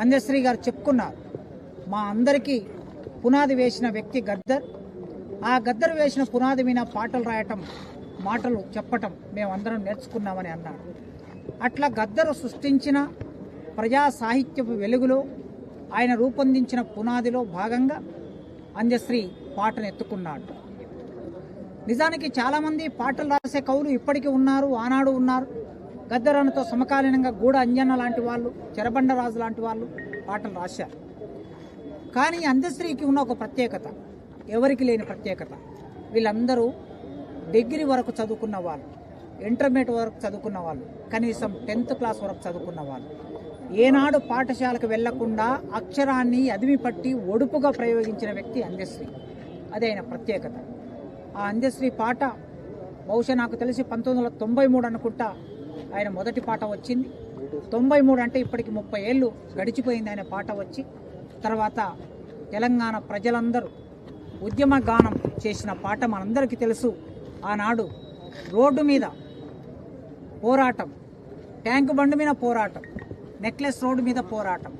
అందశ్రీ గారు చెప్పుకున్నారు. మా అందరికీ పునాది వేసిన వ్యక్తి గద్దర్. ఆ గద్దర్ వేసిన పునాది మీద పాటలు రాయటం, మాటలు చెప్పటం మేమందరం నేర్చుకున్నామని అన్నాడు. అట్లా గద్దరు సృష్టించిన ప్రజా సాహిత్యపు వెలుగులో ఆయన రూపొందించిన పునాదిలో భాగంగా అందశ్రీ పాటను ఎత్తుకున్నాడు. నిజానికి చాలామంది పాటలు రాసే కవులు ఇప్పటికీ ఉన్నారు, ఆనాడు ఉన్నారు. గద్దరన్నతో సమకాలీనంగా గూడ అంజన్న లాంటి వాళ్ళు, చెరబండరాజు లాంటి వాళ్ళు పాటలు రాశారు. కానీ అందశ్రీకి ఉన్న ఒక ప్రత్యేకత, ఎవరికి లేని ప్రత్యేకత. వీళ్ళందరూ డిగ్రీ వరకు చదువుకున్న వాళ్ళు, ఇంటర్మీడియట్ వరకు చదువుకున్న వాళ్ళు, కనీసం 10th క్లాస్ వరకు చదువుకున్న వాళ్ళు. ఏనాడు పాఠశాలకు వెళ్లకుండా అక్షరాన్ని అదిమి పట్టి ఒడుపుగా ప్రయోగించిన వ్యక్తి అందశ్రీ. అదే ఆయన ప్రత్యేకత. ఆ అందశ్రీ పాట బహుశా నాకు తెలిసి 1993 అనుకుంటా ఆయన మొదటి పాట వచ్చింది. 93 అంటే ఇప్పటికి 30 ఏళ్ళు గడిచిపోయింది ఆయన పాట వచ్చి. తర్వాత తెలంగాణ ప్రజలందరూ ఉద్యమ గానం చేసిన పాట మనందరికీ తెలుసు. ఆనాడు రోడ్డు మీద పోరాటం, ట్యాంకు బండి మీద పోరాటం, నెక్లెస్ రోడ్డు మీద పోరాటం,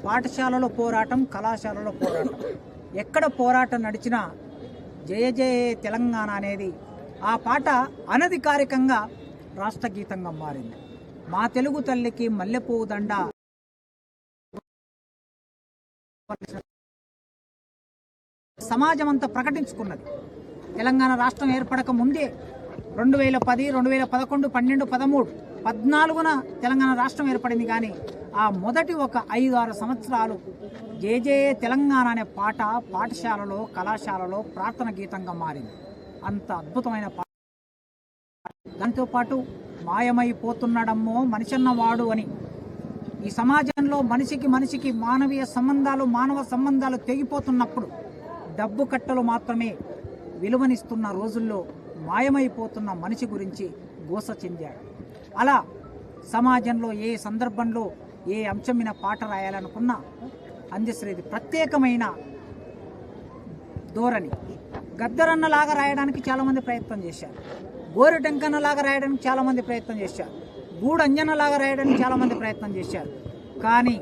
పాఠశాలలో పోరాటం, కళాశాలలో పోరాటం. ఎక్కడ పోరాటం నడిచినా జయ జయ తెలంగాణ అనేది ఆ పాట అనధికారికంగా రాష్ట్ర గీతంగా మారింది. మా తెలుగు తల్లికి మల్లెపువ్వు దండ సమాజం అంతా ప్రకటించుకున్నది. తెలంగాణ రాష్ట్రం ఏర్పడక ముందే 2010, 2011, 12, 13, 14న తెలంగాణ రాష్ట్రం ఏర్పడింది. కానీ ఆ మొదటి ఒక 5-6 సంవత్సరాలు జే జే తెలంగాణ అనే పాట పాఠశాలలో, కళాశాలలో ప్రార్థన గీతంగా మారింది. అంత అద్భుతమైన పాట. దాంతోపాటు మాయమైపోతున్నాడమ్మో మనిషన్నవాడు అని, ఈ సమాజంలో మనిషికి మానవీయ సంబంధాలు, మానవ సంబంధాలు తెగిపోతున్నప్పుడు డబ్బు కట్టలు మాత్రమే విలువనిస్తున్న రోజుల్లో మాయమైపోతున్న మనిషి గురించి గోస చెందాడు. అలా సమాజంలో ఏ సందర్భంలో ఏ అంశం మీద పాట రాయాలనుకున్నా అందశ్రీది ప్రత్యేకమైన ధోరణి. గద్దరన్నలాగా రాయడానికి చాలామంది ప్రయత్నం చేశారు, గోరెటెంకన్నలాగా రాయడానికి చాలామంది ప్రయత్నం చేశారు, గూడ అంజన్నలాగా రాయడానికి చాలామంది ప్రయత్నం చేశారు. కానీ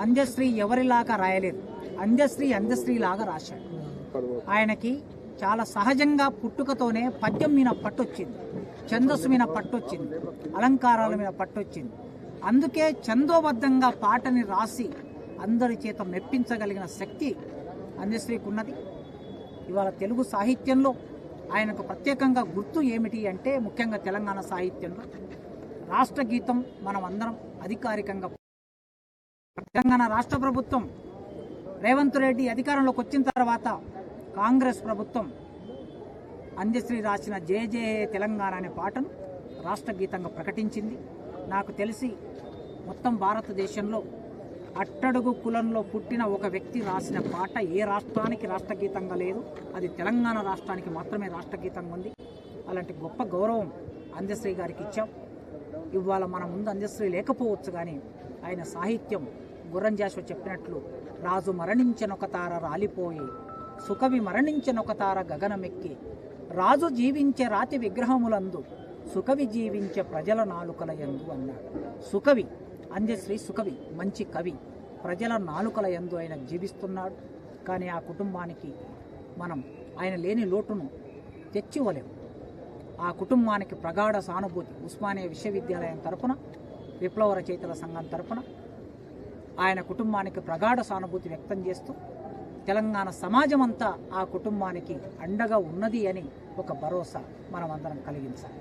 అందశ్రీ ఎవరిలాగా రాయలేదు. అందశ్రీలాగా రాశాడు. ఆయనకి చాలా సహజంగా పుట్టుకతోనే పద్యం మీద పట్టొచ్చింది, ఛందస్సు మీద పట్టొచ్చింది, అలంకారాల మీద పట్టొచ్చింది. అందుకే ఛందోబద్ధంగా పాటని రాసి అందరి చేత మెప్పించగలిగిన శక్తి అందశ్రీకి ఉన్నది. ఇవాళ తెలుగు సాహిత్యంలో ఆయనకు ప్రత్యేకంగా గుర్తు ఏమిటి అంటే, ముఖ్యంగా తెలంగాణ సాహిత్యంలో రాష్ట్ర గీతం మనం అందరం అధికారికంగా తెలంగాణ రాష్ట్ర ప్రభుత్వం రేవంత్ రెడ్డి అధికారంలోకి వచ్చిన తర్వాత కాంగ్రెస్ ప్రభుత్వం అందశ్రీ రాసిన జయ జయ తెలంగాణ అనే పాటను రాష్ట్ర గీతంగా ప్రకటించింది. నాకు తెలిసి మొత్తం భారతదేశంలో అట్టడుగు కులంలో పుట్టిన ఒక వ్యక్తి రాసిన పాట ఏ రాష్ట్రానికి రాష్ట్ర గీతంగా లేదు. అది తెలంగాణ రాష్ట్రానికి మాత్రమే రాష్ట్ర గీతంగా ఉంది. అలాంటి గొప్ప గౌరవం అందశ్రీ గారికి ఇచ్చాం. ఇవాళ మన ముందు అందశ్రీ లేకపోవచ్చు, కానీ ఆయన సాహిత్యం గుర్రం జాషువా చెప్పినట్లు రాజు మరణించనొక తార రాలిపోయి, సుకవి మరణించనొక తార గగనమెక్కి, రాజు జీవించే రాతి విగ్రహములందు, సుకవి జీవించే ప్రజల నాలుకల యందు అన్నాడు. సుకవి అందశ్రీ సుకవి, మంచి కవి, ప్రజల నాలుకల యందు ఆయన జీవిస్తున్నాడు. కానీ ఆ కుటుంబానికి మనం ఆయన లేని లోటును తెచ్చివ్వలేము. ఆ కుటుంబానికి ప్రగాఢ సానుభూతి ఉస్మానియా విశ్వవిద్యాలయం తరపున, విప్లవ రచయితల సంఘం తరపున ఆయన కుటుంబానికి ప్రగాఢ సానుభూతి వ్యక్తం చేస్తూ తెలంగాణ సమాజం అంతా ఆ కుటుంబానికి అండగా ఉన్నది అని ఒక భరోసా మనం అందరం కలిగించాలి.